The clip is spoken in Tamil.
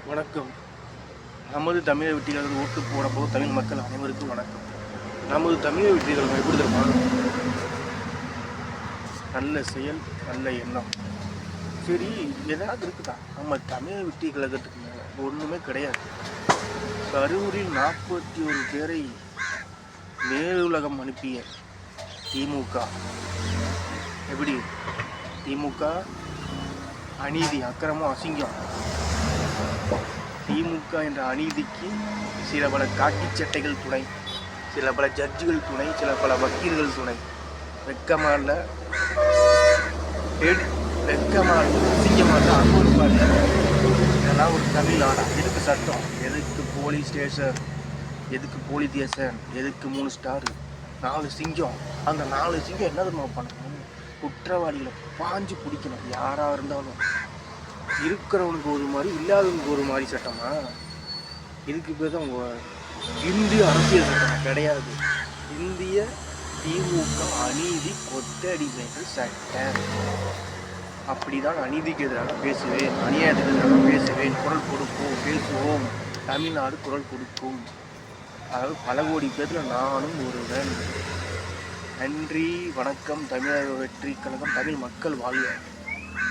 வணக்கம். நமது தமிழை வெற்றிகள் ஓட்டு போடப்போது தமிழ் மக்கள் அனைவருக்கும் வணக்கம். நமது தமிழை வெற்றிகள் எப்படி தெரியுமா? நல்ல செயல், நல்ல எண்ணம். சரி, ஏதாவது இருக்குதா? நம்ம தமிழை வெற்றி கழகத்துக்கு மேலே ஒன்றுமே கிடையாது. கரூரில் 41 பேரை மேலுலகம் அனுப்பிய திமுக. எப்படி திமுக? அநீதி, அக்கிரமம், அசிங்கம். திமுக என்ற அநீதிக்கு சில பல காக்கி சட்டைகள் துணை, சில பல ஜட்ஜுகள் துணை, சில பல வக்கீல்கள் துணை. வெக்கமா இல்லை, வெக்கமா இல்லை, அசிங்கமா இல்லை, அனுபவமா இல்லை. இதெல்லாம் ஒரு தமிழ்நாடா? எதுக்கு சட்டம், எதுக்கு போலீஸ் ஸ்டேஷன், எதுக்கு போலீஸ் ஸ்டேஷன், எதுக்கு 3 ஸ்டாரு, 4 சிங்கம்? அந்த 4 சிங்கம் என்ன தெரியுமா பண்ணணும்? குற்றவாளிகளை பாஞ்சு பிடிக்கணும். யாராக இருந்தாலும் இருக்கிறவனுக்கு ஒரு மாதிரி, இல்லாதவனுக்கு ஒரு மாதிரி சட்டமா? இதுக்கு பேர் தான் இந்திய அரசியல் சட்டம் கிடையாது. இந்திய திமுக அநீதி கொத்தடிமைகள் சட்டம். அப்படிதான் அநீதிக்கு எதிராக பேசுவேன், அநியாயத்துக்கு எதிராக பேசுவேன். குரல் கொடுப்போம், பேசுவோம். தமிழ்நாடு குரல் கொடுக்கும். அதாவது பல கோடி பேரில் நானும் ஒருவன். நன்றி, வணக்கம். தமிழக வெற்றி கழகம். தமிழ் மக்கள் வாழ்க.